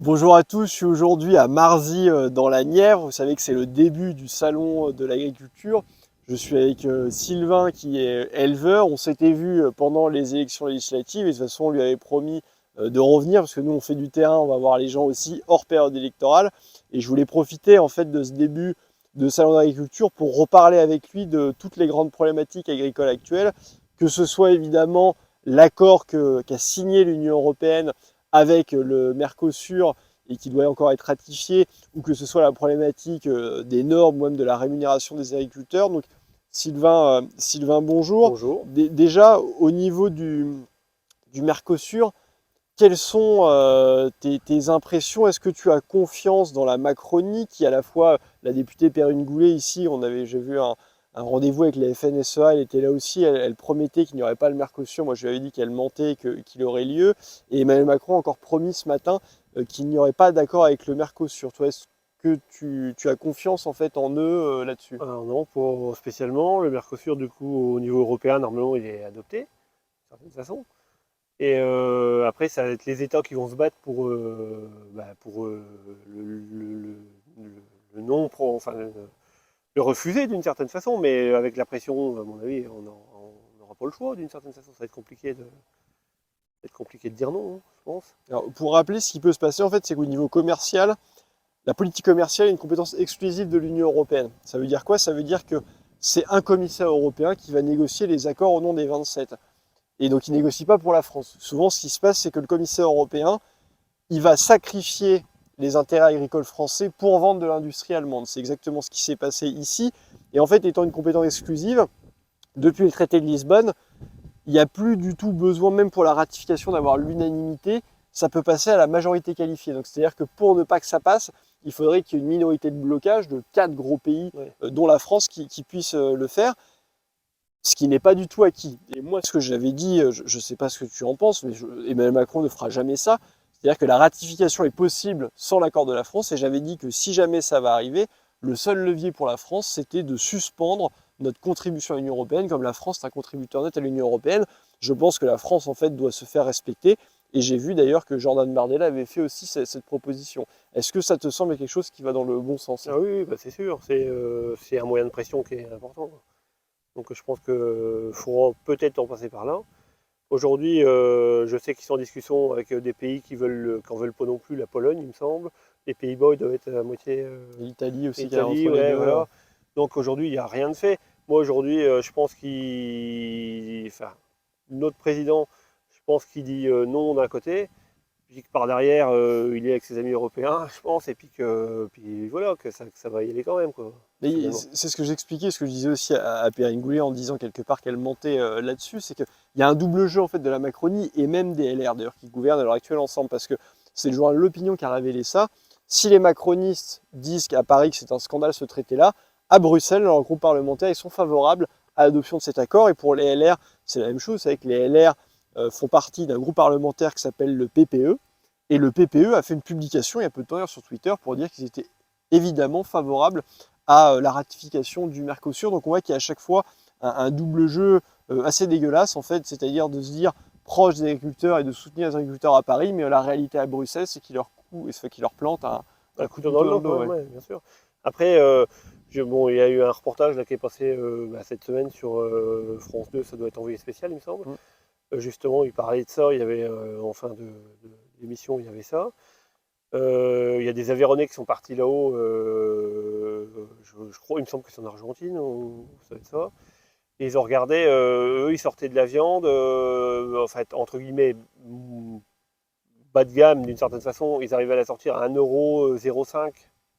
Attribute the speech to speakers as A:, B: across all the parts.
A: Bonjour à tous, je suis aujourd'hui à Marzy dans la Nièvre. Vous savez que c'est le début du salon de l'agriculture. Je suis avec Sylvain qui est éleveur. On s'était vu pendant les élections législatives et de toute façon on lui avait promis de revenir parce que nous on fait du terrain, on va voir les gens aussi hors période électorale. Et je voulais profiter en fait de ce début de salon d'agriculture pour reparler avec lui de toutes les grandes problématiques agricoles actuelles, que ce soit évidemment l'accord qu'a signé l'Union européenne avec le Mercosur et qui doit encore être ratifié, ou que ce soit la problématique des normes ou même de la rémunération des agriculteurs. Donc Sylvain, bonjour.
B: Bonjour.
A: Déjà, au niveau du Mercosur, quelles sont tes impressions? Est-ce que tu as confiance dans la Macronie, qui à la fois, la députée Perrine Goulet ici, j'ai vu un rendez-vous avec la FNSEA, elle était là aussi, elle promettait qu'il n'y aurait pas le Mercosur, moi je lui avais dit qu'elle mentait, qu'il aurait lieu, et Emmanuel Macron a encore promis ce matin qu'il n'y aurait pas d'accord avec le Mercosur. Toi, est-ce que tu as confiance en fait en eux là-dessus?
B: Alors non, pour spécialement, le Mercosur, du coup, au niveau européen, normalement, il est adopté, d'une certaine façon. Et après, ça va être les États qui vont se battre pour le non, enfin, le refuser d'une certaine façon, mais avec la pression, à mon avis, on n'aura pas le choix d'une certaine façon. Ça va être compliqué de dire non, hein, je pense.
A: Alors, pour rappeler, ce qui peut se passer en fait, c'est qu'au niveau commercial, la politique commerciale est une compétence exclusive de l'Union européenne. Ça veut dire quoi? Ça veut dire que c'est un commissaire européen qui va négocier les accords au nom des 27. Et donc il ne négocie pas pour la France. Souvent, ce qui se passe, c'est que le commissaire européen, il va sacrifier les intérêts agricoles français pour vendre de l'industrie allemande. C'est exactement ce qui s'est passé ici. Et en fait, étant une compétence exclusive, depuis le traité de Lisbonne, il n'y a plus du tout besoin, même pour la ratification, d'avoir l'unanimité. Ça peut passer à la majorité qualifiée. Donc c'est-à-dire que pour ne pas que ça passe, il faudrait qu'il y ait une minorité de blocage de 4 gros pays,
B: Ouais.
A: dont la France, qui puisse le faire, ce qui n'est pas du tout acquis. Et moi, ce que j'avais dit, je ne sais pas ce que tu en penses, mais Emmanuel Macron ne fera jamais ça. C'est-à-dire que la ratification est possible sans l'accord de la France, et j'avais dit que si jamais ça va arriver, le seul levier pour la France, c'était de suspendre notre contribution à l'Union européenne. Comme la France est un contributeur net à l'Union européenne, je pense que la France, en fait, doit se faire respecter. Et j'ai vu d'ailleurs que Jordan Bardella avait fait aussi cette proposition. Est-ce que ça te semble quelque chose qui va dans le bon sens?
B: Ah oui, oui, bah c'est sûr, c'est un moyen de pression qui est important. Donc je pense qu'il faudra peut-être en passer par là. Aujourd'hui, je sais qu'ils sont en discussion avec des pays qui en veulent pas non plus, la Pologne, il me semble. Les Pays-Bas, ils doivent être à moitié.
A: L'Italie aussi qui est
B: L'Italie,
A: entre les
B: ouais,
A: deux.
B: voilà. Donc aujourd'hui, il n'y a rien de fait. Moi, aujourd'hui, je pense Enfin, notre président, je pense qu'il dit non d'un côté, puis que par derrière, il est avec ses amis européens, je pense, et puis voilà, que ça va y aller quand même, quoi,
A: Mais
B: finalement.
A: c'est ce que j'expliquais, ce que je disais aussi à Perrine Goulet en disant quelque part qu'elle mentait là-dessus, c'est qu'il y a un double jeu en fait de la Macronie et même des LR d'ailleurs qui gouvernent à l'heure actuelle ensemble, parce que c'est le journal L'Opinion qui a révélé ça. Si les macronistes disent qu'à Paris que c'est un scandale ce traité-là, à Bruxelles, leur groupe parlementaire, ils sont favorables à l'adoption de cet accord. Et pour les LR, c'est la même chose, c'est vrai que les LR font partie d'un groupe parlementaire qui s'appelle le PPE. Et le PPE a fait une publication il y a peu de temps sur Twitter pour dire qu'ils étaient évidemment favorables à la ratification du Mercosur. Donc on voit qu'il y a à chaque fois un double jeu assez dégueulasse en fait, c'est-à-dire de se dire proche des agriculteurs et de soutenir les agriculteurs à Paris, mais la réalité à Bruxelles, c'est qu'il leur plante un
B: Un
A: coup de
B: couteau dans
A: couteau
B: le
A: dans
B: dos
A: le dos.
B: quand même,
A: Ouais.
B: ouais, bien sûr. Après, bon, il y a eu un reportage là, qui est passé cette semaine sur France 2, ça doit être envoyé spécial, il me semble.
A: Mm.
B: Justement, il parlait de ça, il y avait en fin de l'émission, il y avait ça. Il y a des Aveyronais qui sont partis là-haut, je crois, il me semble que c'est en Argentine, ou ça doit être ça. Et ils ont regardé, eux, ils sortaient de la viande, en fait, entre guillemets, bas de gamme d'une certaine façon, ils arrivaient à la sortir à 1,05 €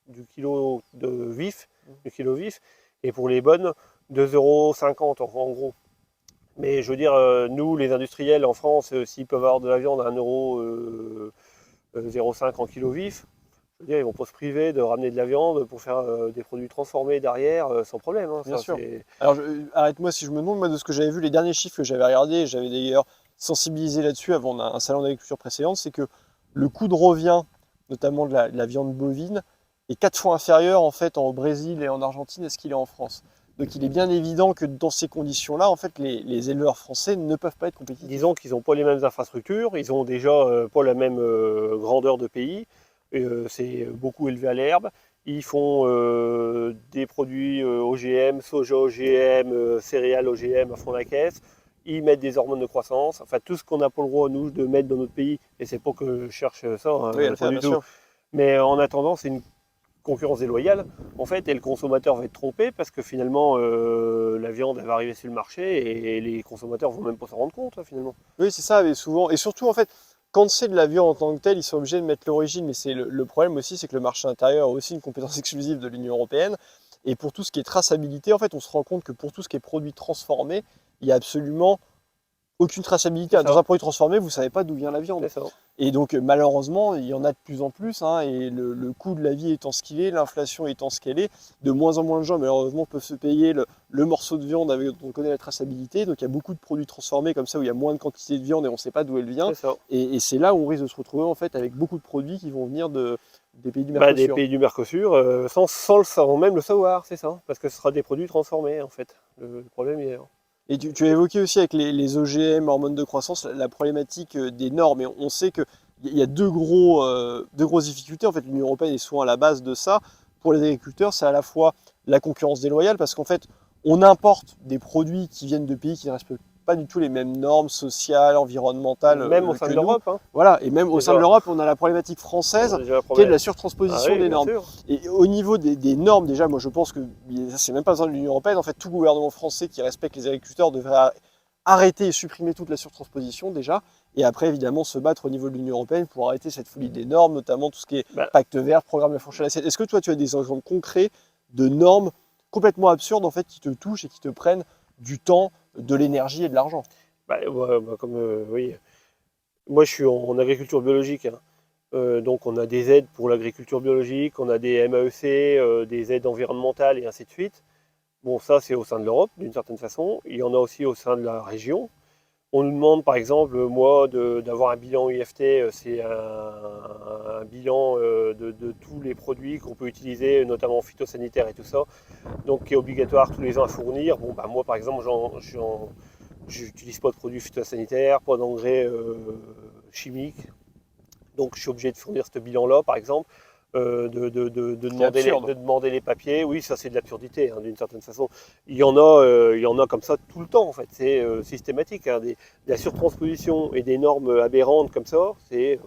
B: du kilo de vif, du kilo vif, et pour les bonnes, 2,50 € en gros. Mais je veux dire, nous, les industriels en France, s'ils peuvent avoir de la viande à 1,05 € en kilo vif, je veux dire, ils vont pas se priver de ramener de la viande pour faire des produits transformés derrière, sans problème, hein,
A: Bien
B: ça,
A: sûr. Alors arrête-moi si je me trompe, moi de ce que j'avais vu, les derniers chiffres que j'avais regardés, j'avais d'ailleurs sensibilisé là-dessus avant un salon d'agriculture précédent, c'est que le coût de revient, notamment de la viande bovine, est 4 fois inférieur en fait au Brésil et en Argentine à ce qu'il est en France. Donc il est bien évident que dans ces conditions-là, en fait, les éleveurs français ne peuvent pas être compétitifs.
B: disons qu'ils n'ont pas les mêmes infrastructures, ils ont déjà pas la même grandeur de pays. c'est beaucoup élevé à l'herbe. Ils font des produits OGM, soja OGM, céréales OGM à fond la caisse. Ils mettent des hormones de croissance, enfin tout ce qu'on n'a pas le droit, nous, de mettre dans notre pays. Et c'est pas que je cherche ça, hein,
A: Oui, à le
B: pas
A: faire,
B: du
A: bien
B: tout.
A: sûr.
B: Mais en attendant, c'est une concurrence déloyale, en fait, et le consommateur va être trompé parce que finalement, la viande elle va arriver sur le marché et les consommateurs vont même pas s'en rendre compte, hein, finalement.
A: Oui, c'est ça, mais souvent, et surtout en fait, quand c'est de la viande en tant que telle, ils sont obligés de mettre l'origine, mais c'est le problème aussi, c'est que le marché intérieur a aussi une compétence exclusive de l'Union européenne, et pour tout ce qui est traçabilité, en fait, on se rend compte que pour tout ce qui est produit transformé, il y a absolument aucune traçabilité.
B: C'est
A: Dans
B: ça,
A: un produit transformé, vous ne savez pas d'où vient la viande.
B: c'est ça.
A: Et donc malheureusement, il y en a de plus en plus, hein, et le coût de la vie étant ce qu'il est, l'inflation étant ce qu'elle est, de moins en moins de gens malheureusement peuvent se payer le morceau de viande avec dont on connaît la traçabilité. Donc il y a beaucoup de produits transformés comme ça où il y a moins de quantité de viande et on ne sait pas d'où elle vient.
B: C'est ça.
A: Et c'est là où on risque de se retrouver en fait avec beaucoup de produits qui vont venir des pays du
B: Bah, des
A: Mercosur.
B: pays du Mercosur, sans même le savoir, c'est ça. Parce que ce sera des produits transformés, en fait. Le problème il est là.
A: Et tu as évoqué aussi avec les OGM, hormones de croissance, la problématique des normes. Et on sait qu'il y a deux grosses difficultés. En fait, l'Union européenne est souvent à la base de ça. Pour les agriculteurs, c'est à la fois la concurrence déloyale, parce qu'en fait, on importe des produits qui viennent de pays qui ne respectent pas du tout les mêmes normes sociales, environnementales
B: Même au sein
A: que
B: de
A: nous.
B: l'Europe, hein,
A: Voilà, et même au sein de
B: déjà.
A: l'Europe, on a la problématique
B: On
A: française
B: a déjà un
A: qui est de
B: problème.
A: la
B: Ah
A: surtransposition
B: oui,
A: des
B: bien
A: normes.
B: sûr.
A: Et au niveau des normes, déjà, moi je pense que ça, c'est même pas besoin de l'Union européenne. En fait, tout gouvernement français qui respecte les agriculteurs devrait arrêter et supprimer toute la surtransposition déjà. Et après, évidemment, se battre au niveau de l'Union européenne pour arrêter cette folie des normes, notamment tout ce qui est
B: Bah,
A: pacte vert, programme de la fourche à l'assiette. Est-ce que toi, tu as des exemples concrets de normes complètement absurdes en fait qui te touchent et qui te prennent du temps, de l'énergie et de l'argent?
B: ouais, comme, oui. Moi, je suis en agriculture biologique, hein. Donc, on a des aides pour l'agriculture biologique, on a des MAEC, des aides environnementales et ainsi de suite. Bon, ça, c'est au sein de l'Europe, d'une certaine façon. Il y en a aussi au sein de la région. On nous demande, par exemple, moi, d'avoir un bilan UFT, c'est un bilan de tous les produits qu'on peut utiliser, notamment phytosanitaires et tout ça, donc qui est obligatoire tous les ans à fournir. Bon, bah, moi, par exemple, je n'utilise pas de produits phytosanitaires, pas d'engrais chimiques, donc je suis obligé de fournir ce bilan-là, par exemple.
A: Ce qui est absurde.
B: De demander les papiers, oui, ça c'est de l'absurdité, hein, d'une certaine façon. Il y en a comme ça tout le temps, en fait, c'est systématique, hein, de la surtransposition et des normes aberrantes comme ça, c'est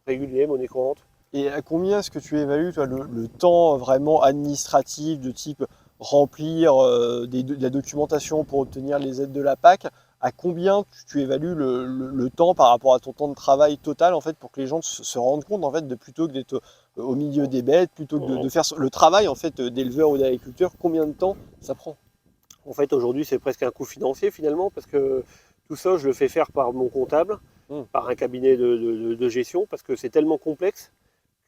B: régulier, monnaie courante.
A: Et à combien est-ce que tu évalues toi, le temps vraiment administratif de type remplir de la documentation pour obtenir les aides de la PAC? À combien tu évalues le temps par rapport à ton temps de travail total en fait pour que les gens se rendent compte en fait de plutôt que d'être au milieu des bêtes, plutôt que de faire le travail en fait d'éleveur ou d'agriculteur, combien de temps ça prend?
B: En fait, aujourd'hui, c'est presque un coût financier finalement, parce que tout ça, je le fais faire par mon comptable,
A: Hmm.
B: par un cabinet de gestion, parce que c'est tellement complexe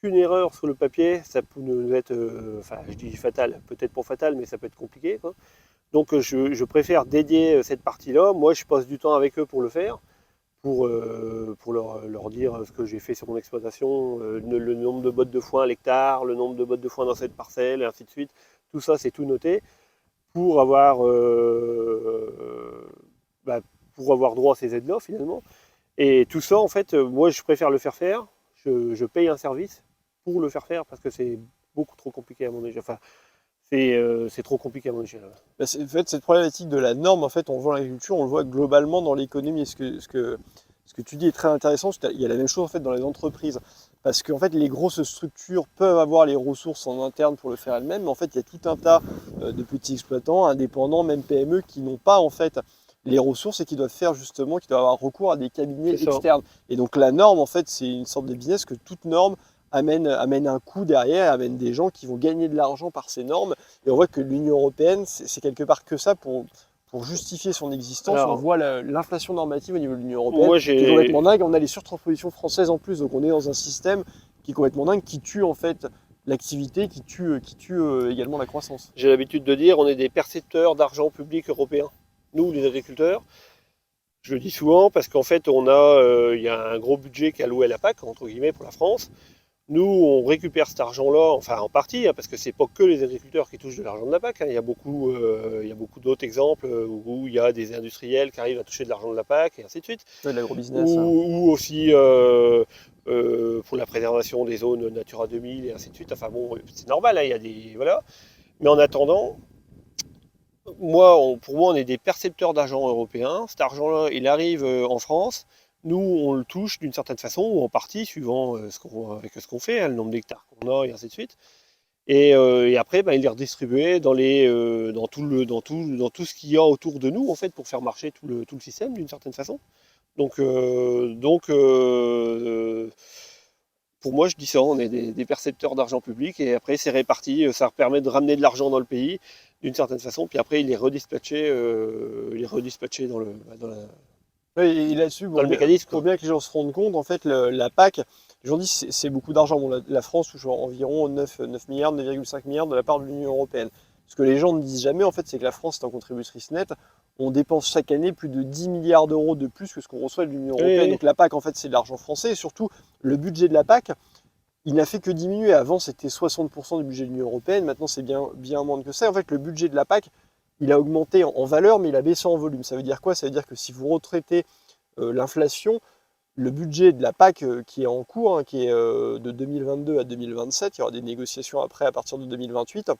B: qu'une erreur sur le papier, ça peut nous être, enfin, je dis fatal, peut-être pas fatal, mais ça peut être compliqué, quoi. Donc, je préfère dédier cette partie-là. Moi, je passe du temps avec eux pour le faire, pour leur dire ce que j'ai fait sur mon exploitation, le nombre de bottes de foin à l'hectare, le nombre de bottes de foin dans cette parcelle, et ainsi de suite. Tout ça, c'est tout noté pour avoir, bah, pour avoir droit à ces aides-là, finalement. Et tout ça, en fait, moi, je préfère le faire faire. Je paye un service pour le faire faire parce que c'est beaucoup trop compliqué à mon échelle. Enfin, c'est trop compliqué à mon échelle.
A: En fait, cette problématique de la norme, en fait, on voit l'agriculture, on le voit globalement dans l'économie. Ce que tu dis est très intéressant, parce qu'il y a la même chose en fait dans les entreprises. Parce qu'en fait, les grosses structures peuvent avoir les ressources en interne pour le faire elles-mêmes, mais en fait, il y a tout un tas de petits exploitants, indépendants, même PME, qui n'ont pas en fait les ressources et qui doivent faire justement, qui doivent avoir recours à des cabinets
B: C'est ça.
A: externes. Et donc la norme, en fait, c'est une sorte de business que toute norme amène un coût derrière, amène des gens qui vont gagner de l'argent par ces normes. Et on voit que l'Union européenne, c'est quelque part que ça pour justifier son existence. On
B: Alors,
A: voit l'inflation normative au niveau de l'Union européenne
B: moi,
A: qui est complètement dingue. On a les surtranspositions françaises en plus, donc on est dans un système qui est complètement dingue, qui tue en fait l'activité, qui tue également la croissance.
B: j'ai l'habitude de dire, on est des percepteurs d'argent public européen. Nous, les agriculteurs, je le dis souvent parce qu'en fait, il y a un gros budget qui est alloué à la PAC, entre guillemets, pour la France. Nous, on récupère cet argent-là, enfin en partie, hein, parce que c'est pas que les agriculteurs qui touchent de l'argent de la PAC, hein. Il y a beaucoup d'autres exemples où il y a des industriels qui arrivent à toucher de l'argent de la PAC et ainsi de suite.
A: Ouais, de l'agrobusiness.
B: Ou aussi pour la préservation des zones Natura 2000 et ainsi de suite. Enfin bon, c'est normal, hein, il y a des voilà. Mais en attendant, pour moi, on est des percepteurs d'argent européen. Cet argent-là, il arrive en France. Nous, on le touche d'une certaine façon, ou en partie, suivant avec ce qu'on fait, hein, le nombre d'hectares qu'on a, et ainsi de suite. Et après, il est redistribué dans tout ce qu'il y a autour de nous, en fait, pour faire marcher tout le système, d'une certaine façon. Donc, pour moi, je dis ça, on est des percepteurs d'argent public, et après, c'est réparti, ça permet de ramener de l'argent dans le pays, d'une certaine façon, puis après, il est redispatché
A: Oui, et là-dessus,
B: dans le mécanisme,
A: pour
B: quoi.
A: bien que les gens se rendent compte, en fait, la PAC, les gens disent que c'est beaucoup d'argent. Bon, la France touche environ 9 milliards, 9,5 milliards de la part de l'Union européenne. Ce que les gens ne disent jamais, en fait, c'est que la France est en contributrice nette. On dépense chaque année plus de 10 milliards d'euros de plus que ce qu'on reçoit de l'Union
B: Oui,
A: européenne.
B: oui,
A: Donc la PAC, en fait, c'est de l'argent français. Et surtout, le budget de la PAC, il n'a fait que diminuer. Avant, c'était 60% du budget de l'Union européenne. Maintenant, c'est bien moins que ça. En fait, le budget de la PAC, il a augmenté en valeur, mais il a baissé en volume. Ça veut dire quoi? Ça veut dire que si vous retraitez l'inflation, le budget de la PAC qui est en cours, hein, qui est de 2022 à 2027, il y aura des négociations après à partir de 2028,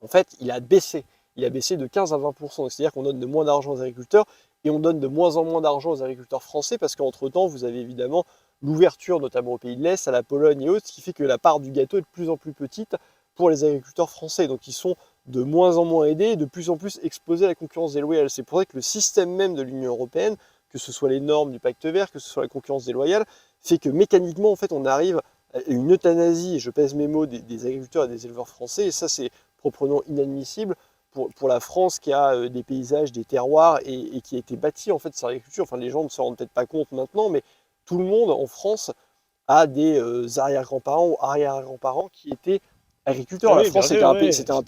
A: en fait, il a baissé. Il a baissé de 15 à 20%. C'est-à-dire qu'on donne de moins d'argent aux agriculteurs et on donne de moins en moins d'argent aux agriculteurs français parce qu'entre-temps, vous avez évidemment l'ouverture, notamment aux pays de l'Est, à la Pologne et autres, ce qui fait que la part du gâteau est de plus en plus petite pour les agriculteurs français. Donc ils sont de moins en moins aidés et de plus en plus exposés à la concurrence déloyale. C'est pour ça que le système même de l'Union européenne, que ce soit les normes du pacte vert, que ce soit la concurrence déloyale, fait que mécaniquement, en fait, on arrive à une euthanasie, et je pèse mes mots, des agriculteurs et des éleveurs français, et ça, c'est proprement inadmissible pour la France qui a des paysages, des terroirs, et qui a été bâti, en fait, sur l'agriculture. Enfin, les gens ne se rendent peut-être pas compte maintenant, mais tout le monde en France a des arrière-grands-parents ou arrière-grands-parents qui étaient agriculteurs.
B: ah
A: La
B: oui, bien
A: France,
B: sûr, oui.
A: c'était un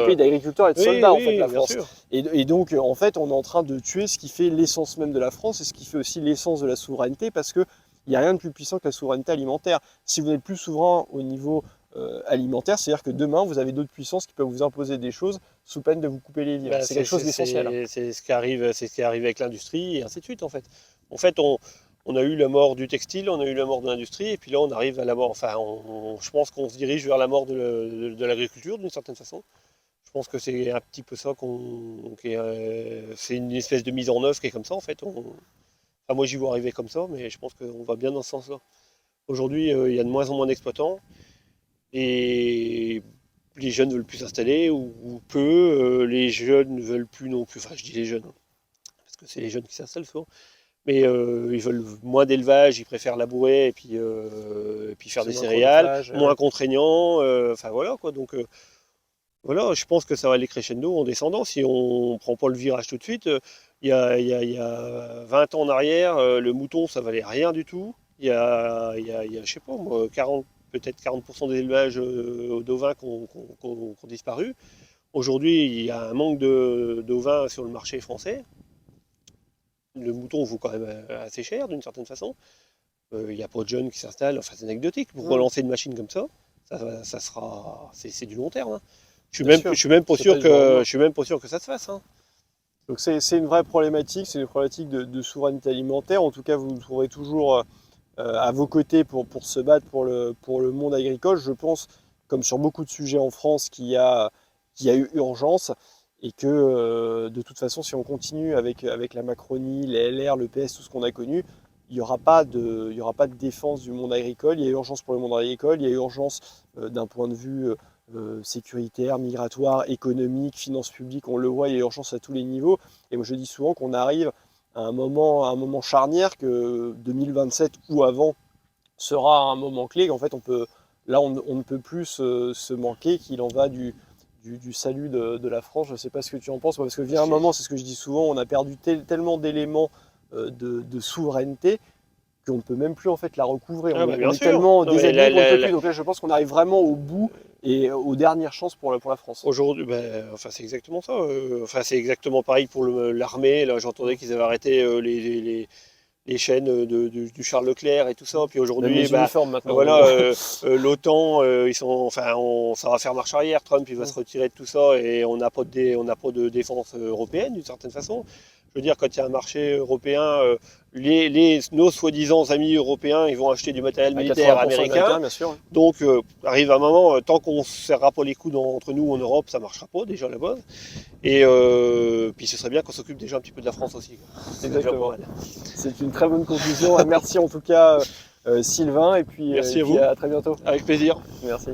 A: pays d'agriculteurs et de
B: Oui,
A: soldats, en fait,
B: oui,
A: la
B: bien
A: France.
B: sûr.
A: Et donc, en fait, on est en train de tuer ce qui fait l'essence même de la France et ce qui fait aussi l'essence de la souveraineté, parce qu'il n'y a rien de plus puissant que la souveraineté alimentaire. Si vous n'êtes plus souverain au niveau alimentaire, c'est-à-dire que demain, vous avez d'autres puissances qui peuvent vous imposer des choses sous peine de vous couper les vivres. C'est quelque chose d'essentiel.
B: C'est ce qui arrive, c'est ce qui arrive avec l'industrie et ainsi de suite, en fait. En fait, on a eu la mort du textile, on a eu la mort de l'industrie, et puis là, on arrive à la mort. Enfin, je pense qu'on se dirige vers la mort de l'agriculture, d'une certaine façon. Je pense que c'est un petit peu ça c'est une espèce de mise en œuvre qui est comme ça, en fait. Enfin, moi, j'y vois arriver comme ça, mais je pense qu'on va bien dans ce sens-là. Aujourd'hui, il y a de moins en moins d'exploitants, et les jeunes ne veulent plus s'installer, ou peu. Les jeunes ne veulent plus non plus. Enfin, je dis les jeunes, hein, parce que c'est les jeunes qui s'installent souvent. Mais ils veulent moins d'élevage, ils préfèrent labourer et puis faire
A: C'est
B: des
A: moins
B: céréales,
A: chronophage.
B: moins contraignant. Enfin voilà quoi. Donc voilà, je pense que ça va aller crescendo en descendant. Si on ne prend pas le virage tout de suite, il y a 20 ans en arrière, le mouton ça valait rien du tout. Je sais pas moi, peut-être 40% des élevages d'ovins qui ont disparu. Aujourd'hui, il y a un manque d'ovins sur le marché français. Le mouton vaut quand même assez cher d'une certaine façon. Il n'y a pas de jeunes qui s'installent, enfin c'est anecdotique. Pour
A: Mmh,
B: relancer une machine comme ça sera, c'est du long terme, hein.
A: bien sûr,
B: Je suis même pas
A: c'est pas
B: sûr
A: du jour au lendemain.
B: je suis même pas sûr que ça se fasse, hein.
A: Donc c'est une vraie problématique, c'est une problématique de souveraineté alimentaire. En tout cas, vous nous trouverez toujours à vos côtés pour se battre pour le monde agricole. Je pense, comme sur beaucoup de sujets en France, qu'il y a eu urgence et que de toute façon, si on continue avec la Macronie, les LR, le PS, tout ce qu'on a connu, il y aura pas de défense du monde agricole. Il y a urgence pour le monde agricole, il y a urgence d'un point de vue sécuritaire, migratoire, économique, finances publiques, on le voit, il y a urgence à tous les niveaux. Et moi je dis souvent qu'on arrive à à un moment charnière, que 2027 ou avant sera un moment clé, qu'en fait on ne peut plus se manquer, qu'il en va du salut de la France. Je ne sais pas ce que tu en penses, parce que vient un moment, c'est ce que je dis souvent, on a perdu tellement d'éléments de souveraineté qu'on ne peut même plus en fait la recouvrer.
B: Ah bah
A: On
B: bien
A: est
B: sûr.
A: tellement
B: Non, mais
A: déshabillé qu'on ne peut plus. Donc là, je pense qu'on arrive vraiment au bout et aux dernières chances pour la France.
B: aujourd'hui, enfin c'est exactement ça. Enfin c'est exactement pareil pour l'armée. Là j'entendais qu'ils avaient arrêté les chaînes du Charles Leclerc et tout ça. Puis
A: Même
B: aujourd'hui,
A: les uniformes maintenant.
B: voilà, l'OTAN, ça va faire marche arrière. Trump, il va se retirer de tout ça et on n'a pas de défense européenne d'une certaine façon. Je veux dire, quand il y a un marché européen, nos soi-disant amis européens, ils vont acheter du matériel
A: À
B: militaire
A: 80%
B: américain.
A: bien sûr.
B: Donc, arrive un moment, tant qu'on ne se serrera pas les coudes entre nous en Europe, ça ne marchera pas déjà à la base. Et puis ce serait bien qu'on s'occupe déjà un petit peu de la France aussi. C'est déjà
A: Exactement.
B: pas mal.
A: C'est une très bonne conclusion. Merci en tout cas Sylvain et puis,
B: Merci à
A: et puis
B: vous.
A: à très bientôt.
B: Avec plaisir.
A: Merci.